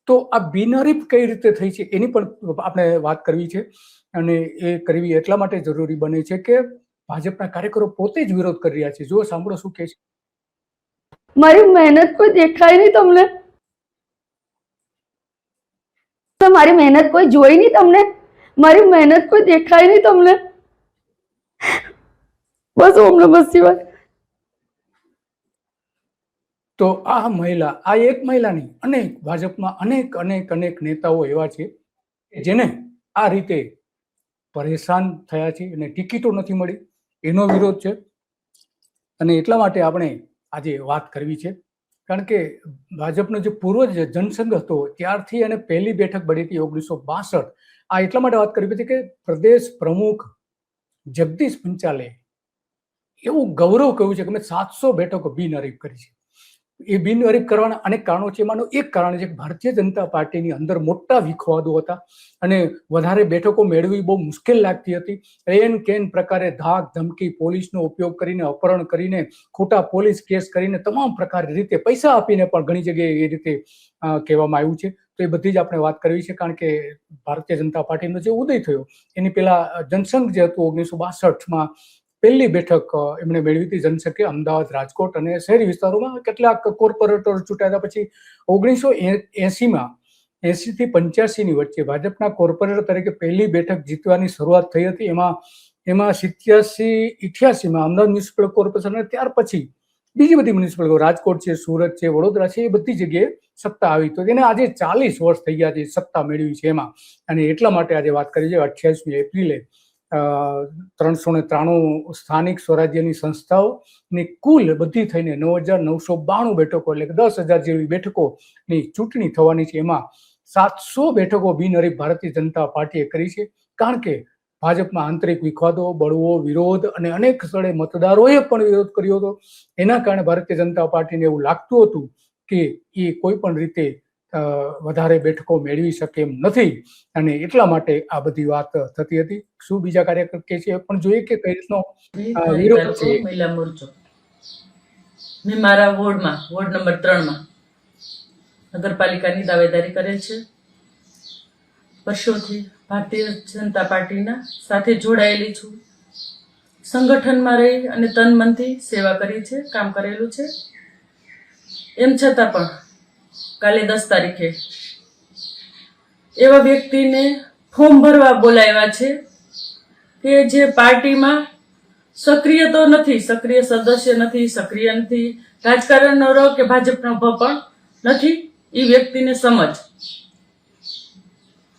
તો આ બિનહરીફ કઈ રીતે થઈ છે એની પણ આપણે વાત કરવી છે, અને એ કરવી એટલા માટે જરૂરી બને છે કે ભાજપના કાર્યકરો પોતે જ વિરોધ કરી રહ્યા છે. જો સાંભળો શું કહે છે. મારી મહેનત કોઈ દેખાય નહીં તમને, મારી મહેનત કોઈ જોઈ નહીં તમને, મારી મહેનત કોઈ દેખાય નહીં તમને. બસ ઓમ નમઃ શિવાય. તો આ મહિલા, આ એક મહિલા નહીં, અનેક ભાજપમાં અનેક નેતાઓ એવા છે જેને આ રીતે પરેશાન થયા છે અને ટિકિટો નથી મળી, એનો વિરોધ છે. અને એટલા માટે આપણે આજે વાત કરવી છે, કારણ કે ભાજપનો જે પૂર્વ જનસંઘ હતો ત્યારથી અને પહેલી બેઠક બની હતી 1962. આ એટલા માટે વાત કરવી હતી કે પ્રદેશ પ્રમુખ જગદીશ પંચાલે એવું ગૌરવ કહ્યું છે કે મેં 700 બેઠકો બિનહરીફ કરી છે. એ બિનહરીફ કરવાના અનેક કારણો છે. એમાંનું એક કારણ છે કે ભારતીય જનતા પાર્ટીની અંદર મોટા વિખવાદો હતા અને વધારે બેઠકો મેળવી બહુ મુશ્કેલ લાગતી હતી. એન કેન પ્રકારે ધાક ધમકી, પોલીસનો ઉપયોગ કરીને, અપહરણ કરીને, ખોટા પોલીસ કેસ કરીને, તમામ પ્રકારની રીતે પૈસા આપીને પણ ઘણી જગ્યાએ એ રીતે કહેવામાં આવ્યું છે. તો એ બધી જ આપણે વાત કરવી છે, કારણ કે ભારતીય જનતા પાર્ટીનો જે ઉદય થયો એની પહેલા જનસંઘ જે હતું 1962માં પહેલી બેઠક એમણે મેળવી હતી. જનસંઘે અમદાવાદ, રાજકોટ અને શહેરી વિસ્તારોમાં કેટલાક કોર્પોરેટર ચૂંટાયા. પછી 1980માં 80 થી 85 ની વચ્ચે ભાજપના કોર્પોરેટર તરીકે પહેલી બેઠક જીતવાની શરૂઆત થઈ હતી. એમાં 87-88માં અમદાવાદ મ્યુનિસિપલ કોર્પોરેશન અને ત્યાર પછી બીજી બધી મ્યુનિસિપલ, રાજકોટ છે, સુરત છે, વડોદરા છે, એ બધી જગ્યાએ સત્તા આવી. તો એને આજે 40 વર્ષ થઈ ગયા છે સત્તા મેળવી છે એમાં. અને એટલા માટે આજે વાત કરી છે 28મી એપ્રિલે 393 સ્થાનિક સ્વરાજ્યની સંસ્થાઓની કુલ બધી થઈને 9,992 બેઠકો, એટલે કે 10,000 જેવી બેઠકોની ચૂંટણી થવાની છે. એમાં 700 બેઠકો બિનહરીફ ભારતીય જનતા પાર્ટીએ કરી છે, કારણ કે ભાજપમાં આંતરિક વિખવાદો, બળવો, વિરોધ અને અનેક સ્થળે મતદારોએ પણ વિરોધ કર્યો હતો. એના કારણે ભારતીય જનતા પાર્ટીને એવું લાગતું હતું કે એ કોઈ પણ રીતે વધારે બેઠકો મેળવી શકે એમ નથી, અને એટલા માટે આ બધી વાત થતી હતી. શું બીજા કાર્યકર કે છે પણ જોઈએ કે કઈ રીતનો વિરોધ છે. મહિલા મોરચો મેં મારા વોર્ડ નંબર 3માં નગરપાલિકાની દાવેદારી કરેલ છે. વર્ષોથી ભારતીય જનતા પાર્ટીના સાથે જોડાયેલી છું. સંગઠનમાં રહી અને તન મનથી સેવા કરી છે, કામ કરેલું છે. એમ છતાં પણ કાલે 10 તારીખે એવા વ્યક્તિને ફોર્મ ભરવા બોલાવ્યા છે કે જે પાર્ટીમાં સક્રિય તો નથી, સક્રિય સદસ્ય નથી, સક્રિય નથી, રાજકારણનો રહ કે ભાજપનો ભ પણ નથી. એ વ્યક્તિને સમજ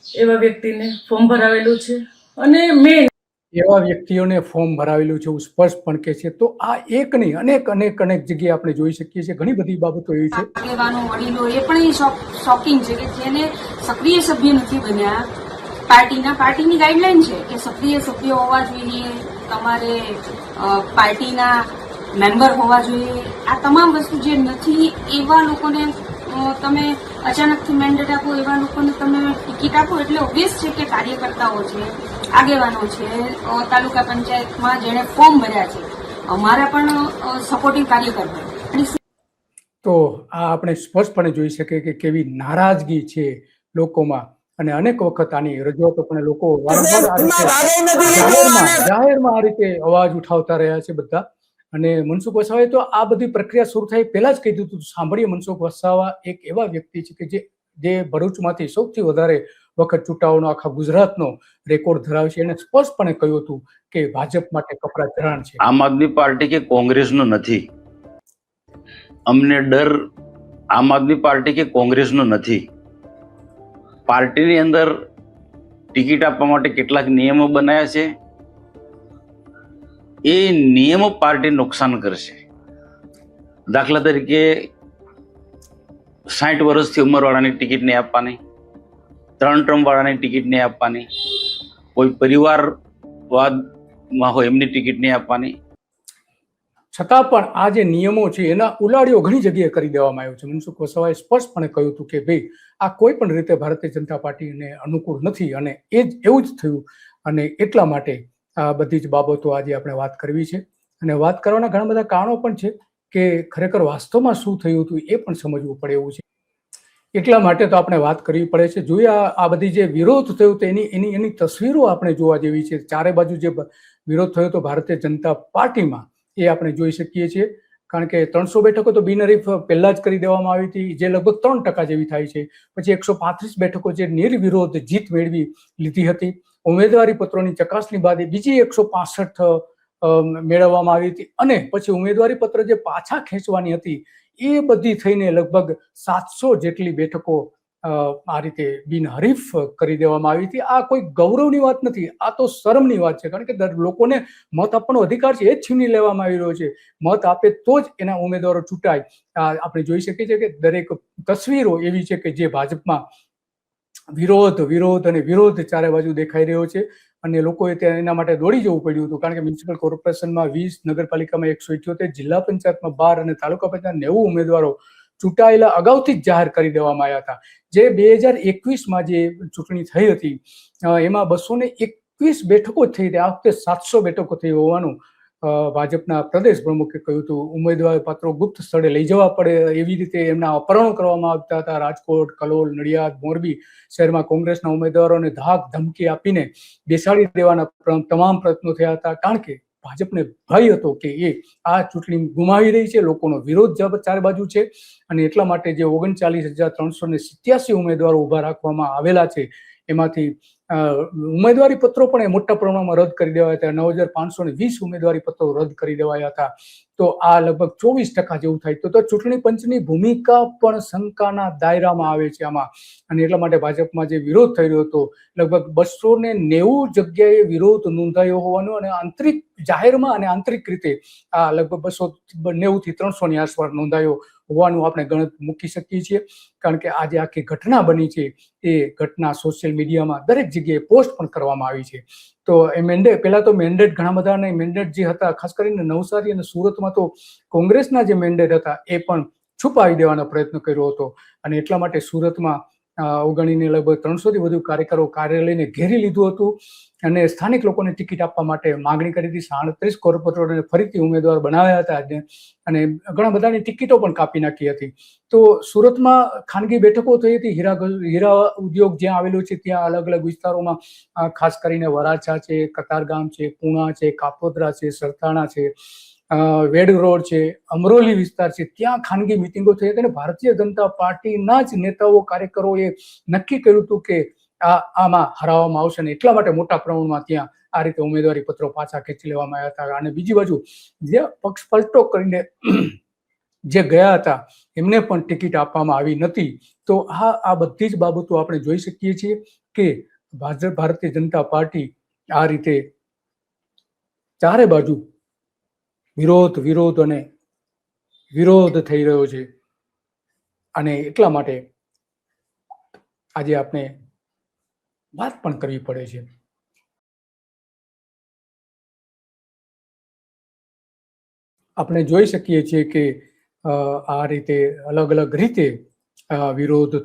એવા વ્યક્તિને ફોર્મ ભરાવેલું છે. અને મેં એવા વ્યક્તિઓને ફોર્મ ભરાવેલું છે એવું સ્પષ્ટ પણ કે છે. તો આ એક નહીં, અનેક જગ્યાએ આપણે જોઈ શકીએ છીએ. ઘણી બધી બાબતો એવી છે. આગેવાનો, વડીલો એ પણ શોકિંગ છે કે જેને સક્રિય સભ્ય નથી બન્યા. પાર્ટીની ગાઈડલાઈન છે કે સક્રિય સભ્ય હોવા જોઈએ, તમારે પાર્ટીના મેમ્બર હોવા જોઈએ. આ તમામ વસ્તુ જે નથી એવા લોકોને તમે અચાનકથી મેન્ડેટ આપો, એવા લોકોને તમે ટિકિટ આપો એટલે ઓબ્વિયસ છે કે કાર્યકર્તાઓ છે, આગેવાનો છે, તાલુકા પંચાયતમાં જેણે ફોર્મ ભર્યા છે, અમારા પણ સપોર્ટિવ કાર્યકર હોય. તો આ આપણે સ્પષ્ટપણે જોઈ શકીએ કે કેવી નારાજગી છે લોકોમાં, અને અનેક વખત આની રજૂઆતો પણ લોકો જાહેરમાં આ રીતે અવાજ ઉઠાવતા રહ્યા છે બધા. અને મનસુખ વસાવાએ તો આ બધી પ્રક્રિયા શરૂ થાય પહેલા જ કહી દીધું. સાંભળીએ, મનસુખ વસાવા એક એવા વ્યક્તિ છે કે જે ભરૂચમાંથી સૌથી વધારે વખત ચૂંટાવાનો આખા ગુજરાતનો રેકોર્ડ ધરાવે છે. એને સ્પષ્ટપણે કહ્યું હતું કે ભાજપ માટે કપરા ચરણ છે. આમ આદમી પાર્ટી કે કોંગ્રેસનો નથી. અમને ડર આમ આદમી પાર્ટી કે કોંગ્રેસનો નથી. પાર્ટીની અંદર ટિકિટ આપવા માટે કેટલાક નિયમો બનાવ્યા છે. એ નિયમો પાર્ટી નુકસાન કરશે. દાખલા તરીકે 60 વર્ષથી ઉંમરવાળાની ટિકિટ નહીં આપવાની, 3 ટર્મ વાળાની ટિકિટ નહીં આપવાની, કોઈ પરિવારવાદમાં હોય એમની ટિકિટ નહીં આપવાની. છતાં પણ આ જે નિયમો છે એના ઉલાડીઓ ઘણી જગ્યાએ કરી દેવામાં આવ્યો છે. મનસુખ વસાવાએ સ્પષ્ટપણે કહ્યું હતું કે ભાઈ આ કોઈ પણ રીતે ભારતીય જનતા પાર્ટીને અનુકૂળ નથી, અને એવું જ થયું. અને એટલા માટે આ બધી જ બાબતો આજે આપણે વાત કરવી છે. અને વાત કરવાના ઘણા બધા કારણો પણ છે કે ખરેખર વાસ્તવમાં શું થયું હતું એ પણ સમજવું પડે એવું છે. એટલા માટે તો આપણે વાત કરવી પડે છે. જોઈએ આ બધી જે વિરોધ થયો તો એની તસવીરો આપણે જોવા જેવી છે. ચારે બાજુ જે વિરોધ થયો તો ભારતીય જનતા પાર્ટીમાં એ આપણે જોઈ શકીએ છીએ. કારણ કે 300 બેઠકો તો બિનહરીફ પહેલા જ કરી દેવામાં આવી હતી, જે લગભગ 3% જેવી થાય છે. પછી 135 બેઠકો જે નિર્વિરોધ જીત મેળવી લીધી હતી. ઉમેદવારી પત્રોની ચકાસણી બાદ બીજી 165 મેળવવામાં આવી હતી, અને પછી ઉમેદવારી પત્ર જે પાછા ખેંચવાની હતી એ બધી થઈને લગભગ 700 જેટલી બેઠકો આ રીતે બિનહરીફ કરી દેવામાં આવી હતી. આ કોઈ ગૌરવની વાત નથી, આ તો શરમની વાત છે. કારણ કે લોકોને મત આપવાનો અધિકાર છે એ જ છીનવી લેવામાં આવી રહ્યો છે. મત આપે તો જ એના ઉમેદવારો ચૂંટાય. આપણે જોઈ શકીએ છીએ કે દરેક તસવીરો એવી છે કે જે ભાજપમાં વિરોધ અને વિરોધ ચારે બાજુ દેખાઈ રહ્યો છે, અને લોકોએ ત્યાં એના માટે દોડી જવું પડ્યું હતું. કારણ કે મ્યુનિસિપલ કોર્પોરેશનમાં 20, નગરપાલિકામાં 178, જિલ્લા પંચાયતમાં 12 અને તાલુકા પંચાયત 90 ઉમેદવારો ચૂંટાયેલા અગાઉથી જ જાહેર કરી દેવામાં આવ્યા હતા. જે 2021માં જે ચૂંટણી થઈ હતી એમાં 221 બેઠકો થઈ હતી. આ વખતે 700 બેઠકો થઈ હોવાનું ભાજપના પ્રદેશ પ્રમુખે કહ્યું હતું. ઉમેદવાર પત્રો ગુપ્ત સ્થળે લઈ જવા પડે એવી રીતે એમના અપહરણ કરવામાં આવતા હતા. રાજકોટ, કલોલ, નડિયાદ, મોરબી શહેરમાં કોંગ્રેસના ઉમેદવારોને ધાક ધમકી આપીને બેસાડી દેવાના તમામ પ્રયત્નો થયા હતા. કારણ કે ભાજપને ભય હતો કે એ આ ચૂંટણી ગુમાવી રહી છે, લોકોનો વિરોધ ચારે બાજુ છે, અને એટલા માટે જે 39,387 ઉમેદવારો ઉભા રાખવામાં આવેલા છે એમાંથી ઉમેદવારી પત્રો પણ એ મોટા પ્રમાણમાં રદ કરી દેવાયા હતા. 9,520 ઉમેદવારી પત્રો રદ કરી દેવાયા હતા. તો આ લગભગ 24% જેવું થાય. તો ચૂંટણી પંચની ભૂમિકા પણ શંકાના દાયરામાં આવે છે આમાં. અને એટલા માટે ભાજપમાં જે વિરોધ થઈ રહ્યો હતો, લગભગ 290 જગ્યાએ વિરોધ નોંધાયો હોવાનું, અને આંતરિક જાહેરમાં અને આંતરિક રીતે આ લગભગ 290 થી 300 ની આસપાસ નોંધાયો હોવાનું આપણે ગણત મૂકી શકીએ છીએ. કારણ કે આ જે આખી ઘટના બની છે એ ઘટના સોશિયલ મીડિયામાં દરેક જગ્યાએ પોસ્ટ પણ કરવામાં આવી છે. તો એ મેન્ડેટ, પહેલા તો મેન્ડેટ ઘણા બધાના મેન્ડેટ જે હતા, ખાસ કરીને નવસારી અને સુરતમાં તો કોંગ્રેસના જે મેન્ડેટ હતા એ પણ છુપાવી દેવાનો પ્રયત્ન કર્યો હતો. અને એટલા માટે સુરતમાં અવગણીને લગભગ 300 થી વધુ કાર્યકરો કાર્યાલયને ઘેરી લીધું હતું, અને સ્થાનિક લોકોને ટિકિટ આપવા માટે માંગણી કરી હતી. 37 કોર્પોરેટરોને ફરીથી ઉમેદવાર બનાવ્યા હતા, અને ઘણા બધાની ટિકિટો પણ કાપી નાખી હતી. તો સુરતમાં ખાનગી બેઠકો થઈ હતી. હીરા ઉદ્યોગ જ્યાં આવેલું છે ત્યાં અલગ અલગ વિસ્તારોમાં, ખાસ કરીને વરાછા છે, કતારગામ છે, પૂણા છે, કાપોદ્રા છે, સરથાણા છે, વેડ રોડ છે, અમરોલી વિસ્તાર છે, ત્યાં ખાનગી મિટિંગો થઈ હતી. અને ભારતીય જનતા પાર્ટીના જ નેતાઓ કાર્યકરોએ નક્કી કર્યું હતું કે આમાં હરાવવામાં આવશે, ને એટલા માટે મોટા પ્રમાણમાં ત્યાં આ રીતે ઉમેદવારી પત્રો પાછા ખેંચી લેવામાં આવ્યા હતા. અને બીજી બાજુ જે પક્ષ પલટો કરીને જે ગયા હતા એમને પણ ટિકિટ આપવામાં આવી નથી. તો આ બધી જ બાબતો આપણે જોઈ શકીએ છીએ કે ભારતીય જનતા પાર્ટી આ રીતે ચારે બાજુ વિરોધ અને વિરોધ થઈ રહ્યો છે. અને એટલા માટે આજે આપણે વાત પણ કરવી પડે છે. આપણે જોઈ શકીએ છીએ કે આ રીતે અલગ અલગ રીતે વિરોધ